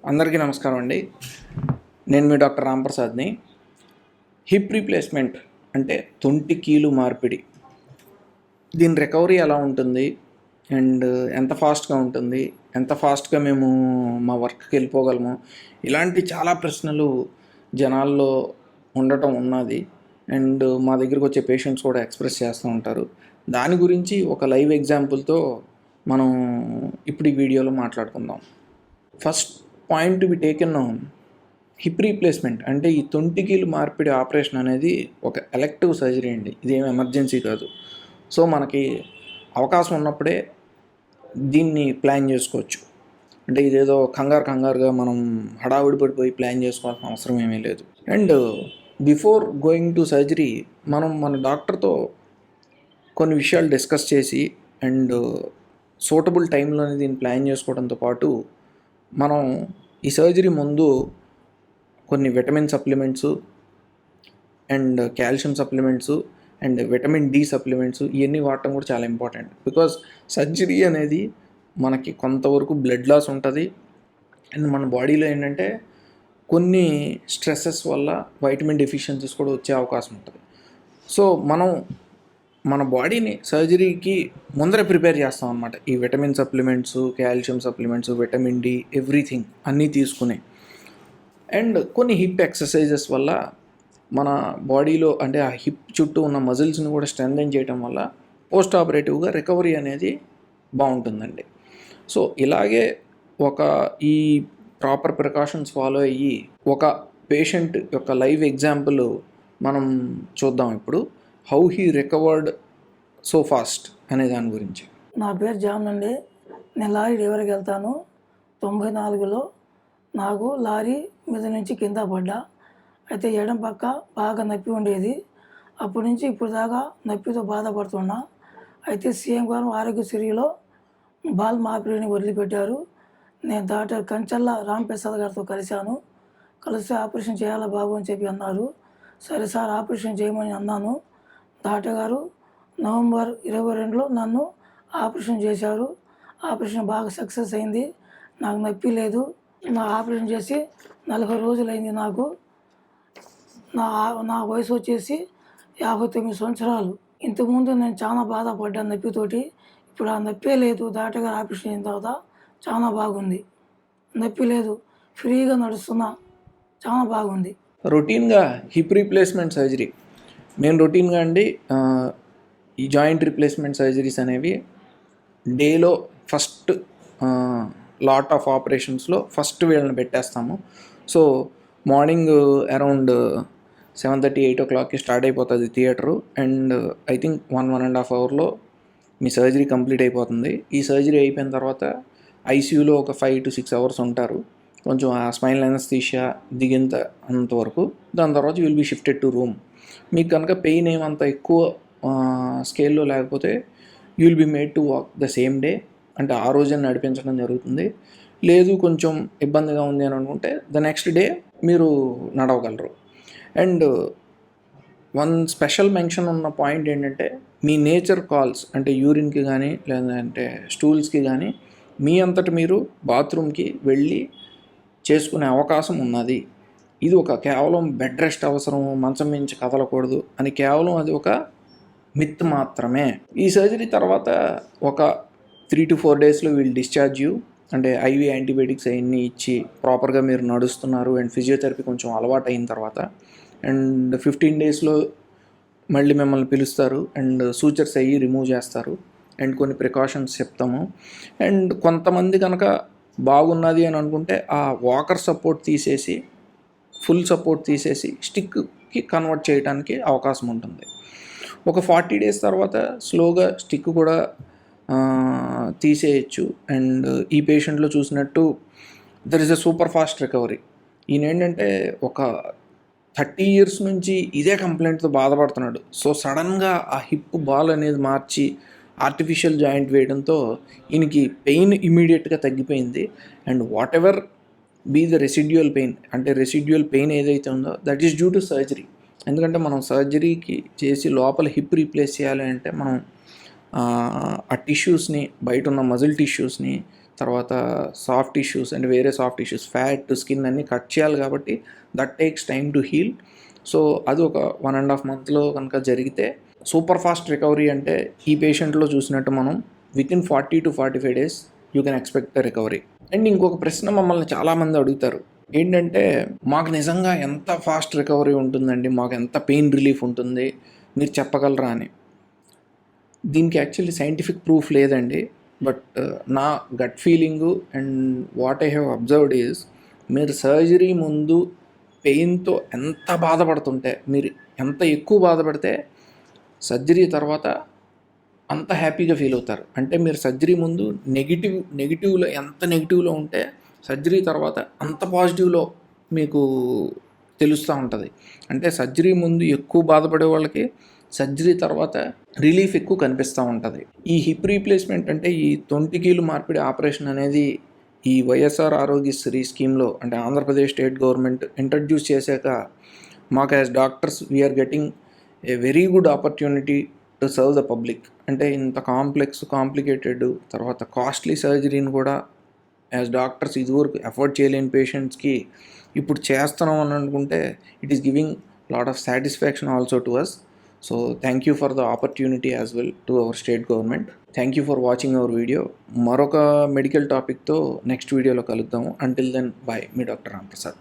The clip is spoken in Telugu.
అందరికీ నమస్కారం అండి. నేను మీ డాక్టర్ రాంప్రసాద్ని. హిప్ రీప్లేస్మెంట్ అంటే తొంటి కీలు మార్పిడి, దీని రికవరీ ఎలా ఉంటుంది అండ్ ఎంత ఫాస్ట్గా ఉంటుంది, ఎంత ఫాస్ట్గా మేము మా వర్క్కి వెళ్ళిపోగలము, ఇలాంటి చాలా ప్రశ్నలు జనాల్లో ఉండటం ఉన్నది. అండ్ మా దగ్గరికి వచ్చే పేషెంట్స్ కూడా ఎక్స్ప్రెస్ చేస్తూ ఉంటారు. దాని గురించి ఒక లైవ్ ఎగ్జాంపుల్తో మనం ఇప్పుడు ఈ వీడియోలో మాట్లాడుకుందాం. First point to be taken, hip replacement అంటే ఈ తొంటికీలు మార్పిడి ఆపరేషన్ అనేది ఒక ఎలెక్టివ్ సర్జరీ అండి. ఇదేం ఎమర్జెన్సీ కాదు. సో మనకి అవకాశం ఉన్నప్పుడే దీన్ని ప్లాన్ చేసుకోవచ్చు. అంటే ఇదేదో కంగారుగా మనం హడావుడి పడిపోయి ప్లాన్ చేసుకోవాల్సిన అవసరం ఏమీ లేదు. And before going to surgery మనం మన డాక్టర్తో కొన్ని విషయాలు డిస్కస్ చేసి అండ్ సూటబుల్ టైంలోనే దీన్ని ప్లాన్ చేసుకోవడంతో పాటు మనం ఈ సర్జరీ ముందు కొన్ని vitamin supplements and calcium supplements and vitamin D supplements ఇవన్నీ వాడటం కూడా చాలా ఇంపార్టెంట్. బికాజ్ సర్జరీ అనేది మనకి కొంతవరకు బ్లడ్ లాస్ ఉంటుంది అండ్ మన బాడీలో ఏంటంటే కొన్ని స్ట్రెస్సెస్ వల్ల వైటమిన్ డెఫిషియన్సీస్ కూడా వచ్చే అవకాశం ఉంటుంది. సో మనం మన బాడీని సర్జరీకి ముందరే ప్రిపేర్ చేస్తాం అన్నమాట. ఈ vitamin supplements, calcium supplements, vitamin D, everything అన్నీ తీసుకుని అండ్ కొన్ని హిప్ ఎక్సర్సైజెస్ వల్ల మన బాడీలో అంటే ఆ హిప్ చుట్టూ ఉన్న మజిల్స్ని కూడా స్ట్రెంథెన్ చేయడం వల్ల పోస్ట్ ఆపరేటివ్గా రికవరీ అనేది బాగుంటుందండి. సో ఇలాగే ఈ ప్రాపర్ ప్రికాషన్స్ ఫాలో అయ్యి ఒక పేషెంట్ యొక్క లైవ్ ఎగ్జాంపుల్ మనం చూద్దాం ఇప్పుడు. How he recovered so fast అనే దాని గురించి. నా పేరు జాన్ అండి. నేను లారీ డ్రైవర్కి వెళ్తాను. 94లో నాకు లారీ మీద నుంచి కింద పడ్డా. అయితే ఎడం పక్క బాగా నొప్పి ఉండేది. అప్పటి నుంచి ఇప్పుడు దాకా నొప్పితో బాధపడుతున్నా. అయితే సీఎం గారు ఆరోగ్యశ్రీలో బాల్ మార్పిడిని వదిలిపెట్టారు. నేను డాక్టర్ కంచల్ల రాంప్రసాద్ గారితో కలిస్తే ఆపరేషన్ చేయాలా బాబు అని చెప్పి అన్నారు. సరే సార్ ఆపరేషన్ చేయమని అన్నాను. డాక్టర్ గారు నవంబర్ 22లో నన్ను ఆపరేషన్ చేశారు. ఆపరేషన్ బాగా సక్సెస్ అయింది. నాకు నొప్పి లేదు. నా ఆపరేషన్ చేసి 40 రోజులైంది. నాకు నా వయసు వచ్చేసి 59 సంవత్సరాలు. ఇంతకుముందు నేను చాలా బాధపడ్డాను నొప్పితోటి. ఇప్పుడు ఆ నొప్పే లేదు. డాక్టర్ గారు ఆపరేషన్ అయిన తర్వాత చాలా బాగుంది. నొప్పి లేదు, ఫ్రీగా నడుస్తున్నా, చాలా బాగుంది. రొటీన్గా హిప్ రీప్లేస్మెంట్ సర్జరీ మేము రొటీన్గా అండి ఈ జాయింట్ రీప్లేస్మెంట్ సర్జరీస్ అనేవి డేలో ఫస్ట్ లాట్ ఆఫ్ ఆపరేషన్స్లో ఫస్ట్ వీళ్ళని పెట్టేస్తాము. సో మార్నింగ్ అరౌండ్ 7:30, 8 o'clockకి స్టార్ట్ అయిపోతుంది థియేటరు. అండ్ ఐ థింక్ 1.5 hourలో మీ సర్జరీ కంప్లీట్ అయిపోతుంది. ఈ సర్జరీ అయిపోయిన తర్వాత ఐసీయూలో ఒక 5 to 6 hours ఉంటారు. కొంచెం ఆ స్పైనల్ అనస్థీషియా అంతవరకు. దాని తర్వాత you will be shifted to room. మీకు కనుక పెయిన్ ఏమంత ఎక్కువ స్కేల్లో లేకపోతే you will be made to walk the same day, అంటే ఆ రోజున నడిపించడం జరుగుతుంది. లేదు కొంచెం ఇబ్బందిగా ఉంది అని అనుకుంటే ద నెక్స్ట్ డే మీరు నడవగలరు. అండ్ వన్ స్పెషల్ మెన్షన్ ఉన్న పాయింట్ ఏంటంటే మీ నేచర్ కాల్స్, అంటే యూరిన్కి కానీ లేదంటే స్టూల్స్కి కానీ మీ అంతటి మీరు బాత్రూమ్కి వెళ్ళి చేసుకునే అవకాశం ఉన్నది. ఇది ఒక కేవలం బెడ్ రెస్ట్ అవసరం, మంచం మించి కదలకూడదు అని కేవలం అది ఒక మిత్ మాత్రమే. ఈ సర్జరీ తర్వాత ఒక 3 to 4 daysలో వీళ్ళు డిశ్చార్జ్ యూ, అంటే ఐవీ యాంటీబయాటిక్స్ అవన్నీ ఇచ్చి ప్రాపర్గా మీరు నడుస్తున్నారు అండ్ ఫిజియోథెరపీ కొంచెం అలవాటు అయిన తర్వాత అండ్ 15 daysలో మళ్ళీ మిమ్మల్ని పిలుస్తారు అండ్ సూచర్స్ అయ్యి రిమూవ్ చేస్తారు అండ్ కొన్ని ప్రికాషన్స్ చెప్తాము. అండ్ కొంతమంది కనుక బాగున్నది అని అనుకుంటే ఆ వాకర్ సపోర్ట్ తీసేసి ఫుల్ సపోర్ట్ తీసేసి స్టిక్కి కన్వర్ట్ చేయడానికి అవకాశం ఉంటుంది. ఒక 40 days తర్వాత స్లోగా స్టిక్ కూడా తీసేయచ్చు. అండ్ ఈ పేషెంట్లో చూసినట్టు there is a super fast recovery. ఈయన ఏంటంటే ఒక 30 years నుంచి ఇదే కంప్లైంట్తో బాధపడుతున్నాడు. సో సడన్గా ఆ హిప్ బాల్ అనేది మార్చి ఆర్టిఫిషియల్ జాయింట్ వేయడంతో ఈయనకి పెయిన్ ఇమీడియట్గా తగ్గిపోయింది. And whatever be the residual pain, అంటే రెసిడ్యువల్ పెయిన్ ఏదైతే ఉందో that is due to surgery. ఎందుకంటే మనం సర్జరీకి చేసి లోపల హిప్ రీప్లేస్ చేయాలి అంటే మనం ఆ టిష్యూస్ని, బయట ఉన్న మజిల్ టిష్యూస్ని తర్వాత సాఫ్ట్ టిష్యూస్ అండ్ వేరే సాఫ్ట్ టిష్యూస్, ఫ్యాట్, స్కిన్ అన్నీ కట్ చేయాలి కాబట్టి that takes time to heal. So అది ఒక 1.5 మంత్లో కనుక జరిగితే సూపర్ ఫాస్ట్ రికవరీ అంటే ఈ పేషెంట్లో చూసినట్టు మనం within 40 to 45 days you can expect the recovery. And ఇంకొక ప్రశ్న మమ్మల్ని చాలామంది అడుగుతారు ఏంటంటే, మాకు నిజంగా ఎంత ఫాస్ట్ రికవరీ ఉంటుందండి, మాకు ఎంత పెయిన్ రిలీఫ్ ఉంటుంది, మీరు చెప్పగలరా అని. దీనికి యాక్చువల్లీ సైంటిఫిక్ ప్రూఫ్ లేదండి. బట్ నా gut feeling and what I have observed is, మీరు సర్జరీ ముందు పెయిన్తో ఎంత బాధపడుతుంటే, మీరు ఎంత ఎక్కువ బాధపడితే సర్జరీ తర్వాత అంత హ్యాపీగా ఫీల్ అవుతారు. అంటే మీరు సర్జరీ ముందు నెగిటివ్లో ఎంత నెగిటివ్లో ఉంటే సర్జరీ తర్వాత అంత పాజిటివ్లో మీకు తెలుస్తూ ఉంటుంది. అంటే సర్జరీ ముందు ఎక్కువ బాధపడే వాళ్ళకి సర్జరీ తర్వాత రిలీఫ్ ఎక్కువ కనిపిస్తూ ఉంటుంది. ఈ హిప్ రీప్లేస్మెంట్ అంటే ఈ 20 కీలు మార్పిడి ఆపరేషన్ అనేది ఈ వైఎస్ఆర్ ఆరోగ్యశ్రీ స్కీమ్లో అంటే ఆంధ్రప్రదేశ్ స్టేట్ గవర్నమెంట్ ఇంట్రడ్యూస్ చేశాక మాకు as doctors we are getting a very good opportunity to serve the public. అంటే ఇంత కాంప్లికేటెడ్ తర్వాత కాస్ట్లీ సర్జరీని కూడా యాజ్ డాక్టర్స్ ఇదివరకు ఎఫోర్డ్ చేయలేని పేషెంట్స్కి ఇప్పుడు చేస్తున్నాం అని అనుకుంటే it is giving lot of satisfaction also to us. So thank you for the opportunity as well to our state government. Thank you for watching our video. మరొక మెడికల్ టాపిక్తో నెక్స్ట్ వీడియోలో కలుద్దాము. అంటిల్ దెన్ బాయ్, మీ డాక్టర్ రాంప్రసాద్.